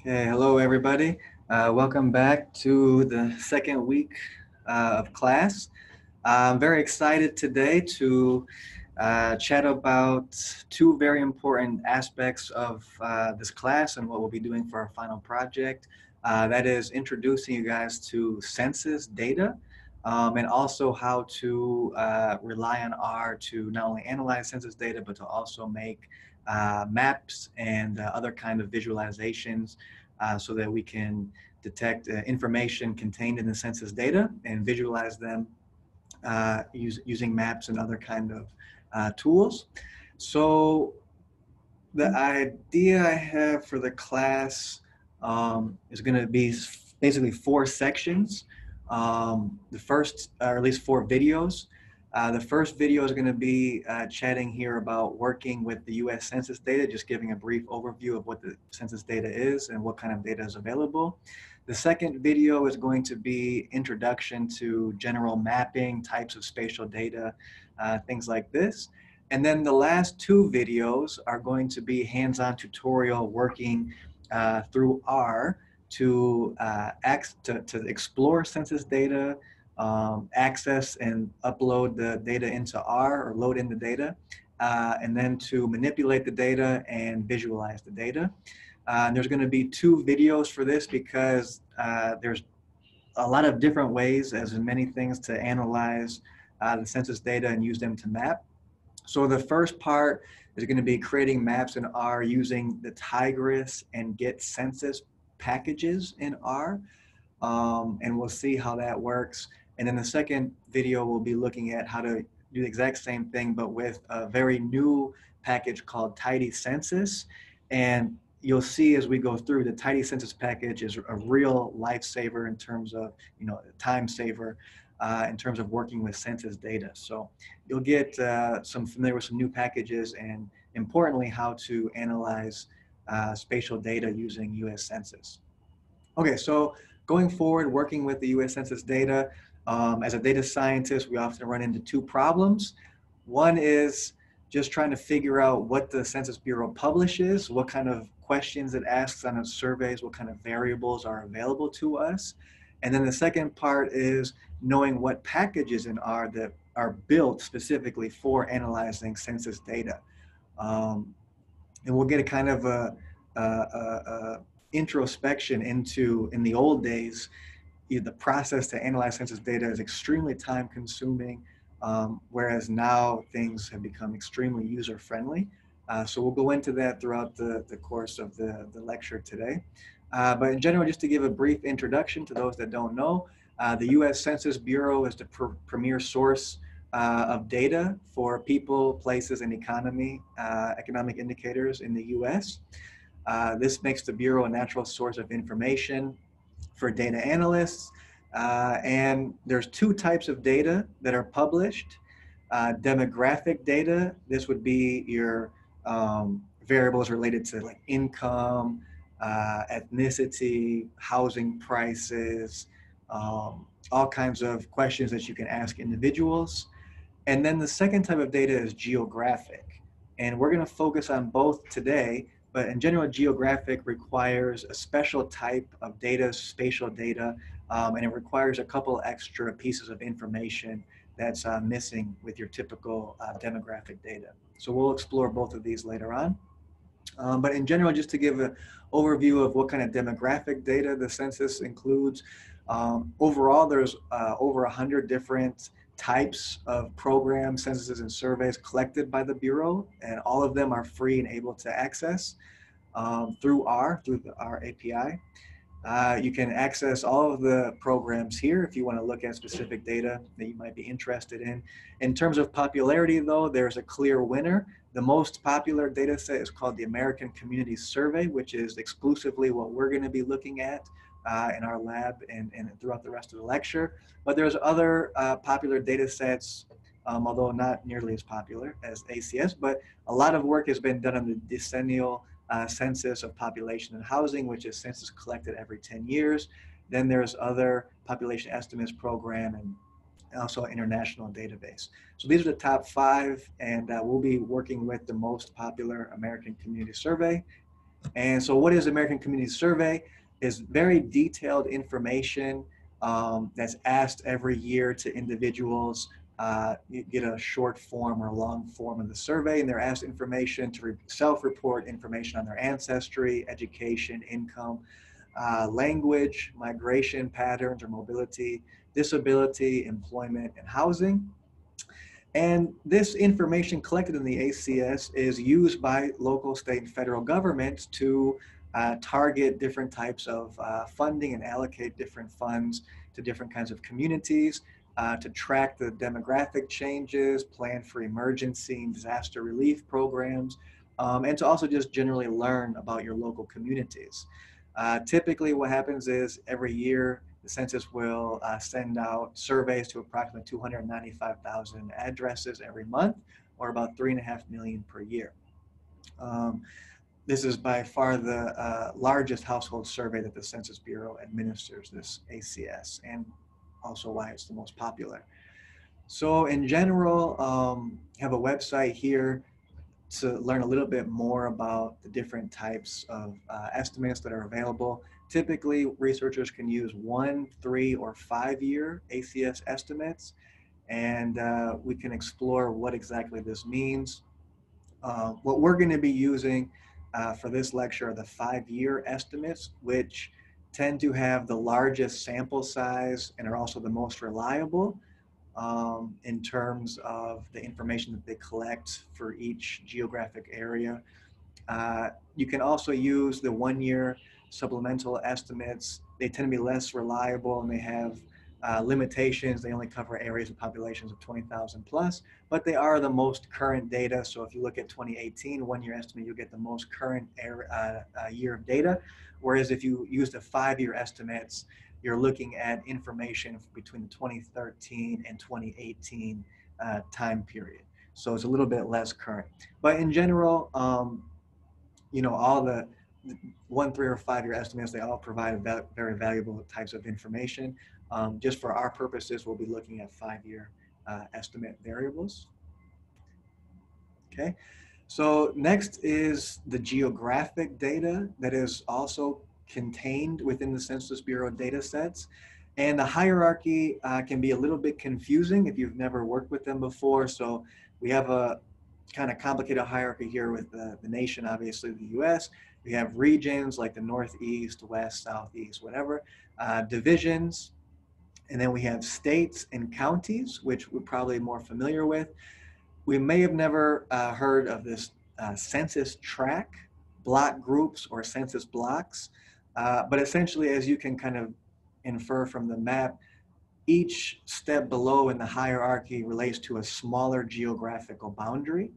Okay, hello everybody. Welcome back to the second week of class. I'm very excited today to chat about two very important aspects of this class and what we'll be doing for our final project. That is introducing you guys to census data and also how to rely on R to not only analyze census data, but to also make maps and other kind of visualizations so that we can detect information contained in the census data and visualize them using maps and other kind of tools. So the idea I have for the class is going to be basically four sections. The first, or at least four videos. The first video is going to be chatting here about working with the U.S. Census data, just giving a brief overview of what the census data is and what kind of data is available. The second video is going to be introduction to general mapping, types of spatial data, things like this. And then the last two videos are going to be hands-on tutorial working through R to explore census data, access and upload the data into R or load in the data, and then to manipulate the data and visualize the data. There's going to be two videos for this because there's a lot of different ways, as in many things, to analyze the census data and use them to map. So the first part is going to be creating maps in R using the Tigris and Get Census packages in R. And we'll see how that works. And then the second video, we'll be looking at how to do the exact same thing, but with a very new package called IntroCensus. And you'll see as we go through, the IntroCensus package is a real lifesaver in terms of, time saver in terms of working with census data. So you'll get familiar with some new packages and importantly, how to analyze spatial data using US Census. Okay, so going forward, working with the US Census data, as a data scientist, we often run into two problems. One is just trying to figure out what the Census Bureau publishes, what kind of questions it asks on its surveys, what kind of variables are available to us. And then the second part is knowing what packages in R that are built specifically for analyzing census data. And we'll get a kind of a introspection into, in the old days, the process to analyze census data is extremely time consuming, whereas now things have become extremely user friendly. So we'll go into that throughout the course of the lecture today. But in general, just to give a brief introduction to those that don't know, the US Census Bureau is the premier source of data for people, places, and economic indicators in the US. This makes the Bureau a natural source of information for data analysts. And there's two types of data that are published. Demographic data, this would be your variables related to like income, ethnicity, housing prices, all kinds of questions that you can ask individuals. And then the second type of data is geographic. And we're going to focus on both today, but in general, geographic requires a special type of data, spatial data, and it requires a couple extra pieces of information that's missing with your typical demographic data. So we'll explore both of these later on. But in general, just to give an overview of what kind of demographic data the census includes, overall, there's over 100 different types of programs, censuses, and surveys collected by the Bureau, and all of them are free and able to access through the R API. You can access all of the programs here if you want to look at specific data that you might be interested in. In terms of popularity, though, there's a clear winner. The most popular data set is called the American Community Survey, which is exclusively what we're going to be looking at in our lab and throughout the rest of the lecture. But there's other popular data sets, although not nearly as popular as ACS, but a lot of work has been done on the decennial census of population and housing, which is census collected every 10 years. Then there's other population estimates program and also an international database. So these are the top 5, and we'll be working with the most popular American Community Survey. And so what is American Community Survey? Is very detailed information that's asked every year to individuals. You get a short form or a long form of the survey, and they're asked information to self-report information on their ancestry, education, income, language, migration patterns or mobility, disability, employment, and housing. And this information collected in the ACS is used by local, state, and federal governments to target different types of funding and allocate different funds to different kinds of communities, to track the demographic changes, plan for emergency and disaster relief programs, and to also just generally learn about your local communities. Typically, what happens is every year the census will send out surveys to approximately 295,000 addresses every month, or about 3.5 million per year. Um, this is by far the largest household survey that the Census Bureau administers, this ACS, and also why it's the most popular. So in general, have a website here to learn a little bit more about the different types of estimates that are available. Typically, researchers can use 1, 3, or 5-year ACS estimates, and we can explore what exactly this means. What we're going to be using for this lecture are the 5-year estimates, which tend to have the largest sample size and are also the most reliable in terms of the information that they collect for each geographic area. You can also use the 1-year supplemental estimates. They tend to be less reliable and they have limitations. They only cover areas of populations of 20,000 plus, but they are the most current data. So if you look at 2018 1-year estimate, you'll get the most current year of data. Whereas if you use the 5-year estimates, you're looking at information between the 2013 and 2018 time period. So it's a little bit less current. But in general, all the 1, 3, or 5-year estimates, they all provide very valuable types of information. Just for our purposes, we'll be looking at 5-year estimate variables. Okay, so next is the geographic data that is also contained within the Census Bureau data sets. And the hierarchy can be a little bit confusing if you've never worked with them before. So we have a kind of complicated hierarchy here with the nation, obviously the US. We have regions like the Northeast, West, Southeast, whatever, divisions, and then we have states and counties, which we're probably more familiar with. We may have never heard of this census tract, block groups, or census blocks, but essentially, as you can kind of infer from the map, each step below in the hierarchy relates to a smaller geographical boundary.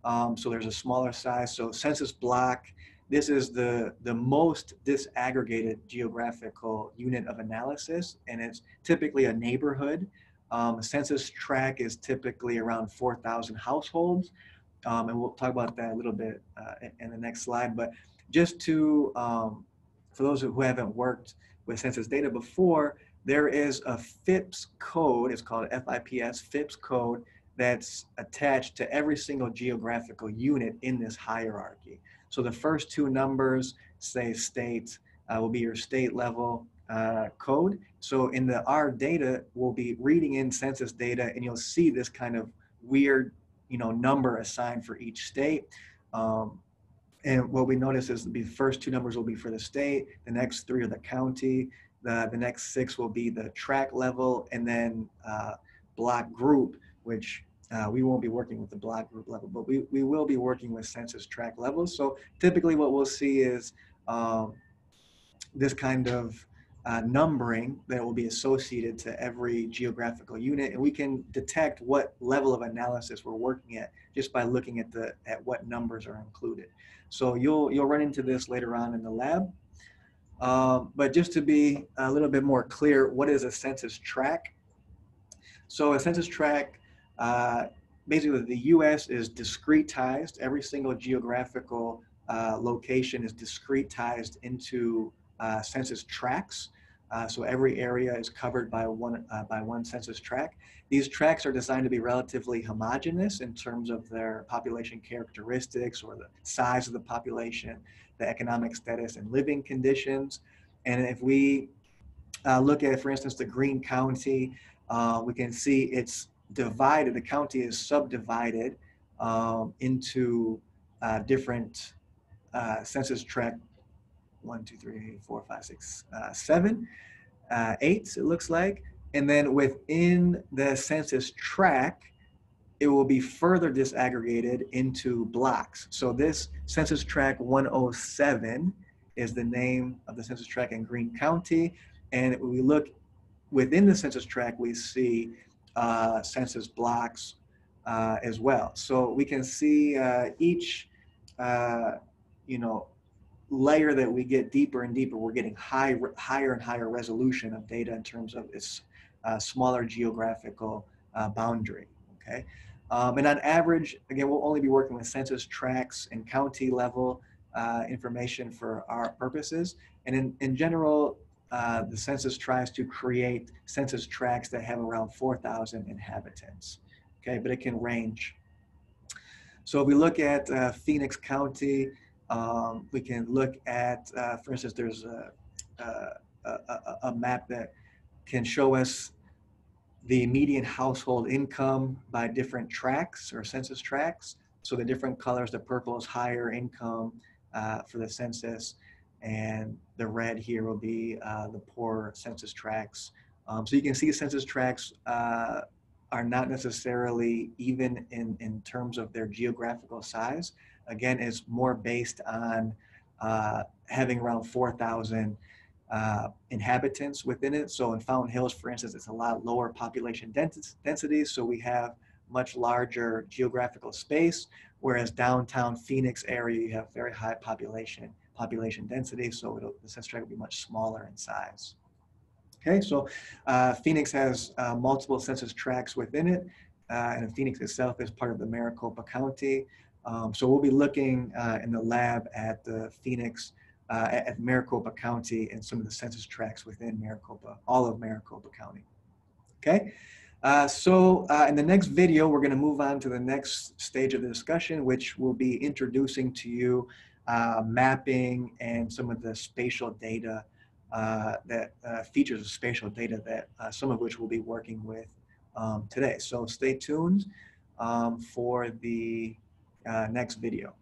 So there's a smaller size. So census block, this is the most disaggregated geographical unit of analysis, and it's typically a neighborhood. A census tract is typically around 4,000 households, and we'll talk about that a little bit in the next slide. But just to, for those who haven't worked with census data before, there is a FIPS code, it's called FIPS, FIPS code, that's attached to every single geographical unit in this hierarchy. So the first 2 numbers, say state, will be your state level code. So in the R data, we'll be reading in census data, and you'll see this kind of weird, number assigned for each state. And what we notice is the first 2 numbers will be for the state, the next 3 are the county, the next 6 will be the tract level, and then block group, which we won't be working with the block group level, but we will be working with census tract levels. So typically what we'll see is this kind of numbering that will be associated to every geographical unit, and we can detect what level of analysis we're working at just by looking at what numbers are included. So you'll run into this later on in the lab. But just to be a little bit more clear, what is a census tract? So a census tract, basically the US is discretized. Every single geographical location is discretized into census tracts. So every area is covered by one census tract. These tracts are designed to be relatively homogeneous in terms of their population characteristics or the size of the population, the economic status and living conditions. And if we look at, for instance, the Greene County, we can see it's divided, the county is subdivided into different census tract 1, 2, 3, 4, 5, 6, 7, 8, it looks like. And then within the census tract, it will be further disaggregated into blocks. So this census tract 107 is the name of the census tract in Greene County. And when we look within the census tract, we see census blocks as well. So we can see each, you know, layer that we get deeper and deeper, we're getting higher and higher resolution of data in terms of its smaller geographical boundary. Okay, and on average, again, we'll only be working with census tracts and county level information for our purposes. And in general, the census tries to create census tracts that have around 4,000 inhabitants. Okay, but it can range. So if we look at Phoenix County, we can look at, for instance, there's a map that can show us the median household income by different tracts or census tracts. So the different colors, the purple is higher income for the census, and the red here will be the poor census tracts. So you can see census tracts are not necessarily even in terms of their geographical size. Again, it's more based on having around 4,000 inhabitants within it. So in Fountain Hills, for instance, it's a lot lower population density, so we have much larger geographical space, whereas downtown Phoenix area, you have very high population density, so the census tract will be much smaller in size. Okay, so Phoenix has multiple census tracts within it, and Phoenix itself is part of the Maricopa County. So we'll be looking in the lab at the Phoenix, at Maricopa County and some of the census tracts within Maricopa, all of Maricopa County. Okay, so in the next video, we're going to move on to the next stage of the discussion, which will be introducing to you mapping and some of the spatial data features of spatial data that some of which we'll be working with today. So stay tuned for the next video.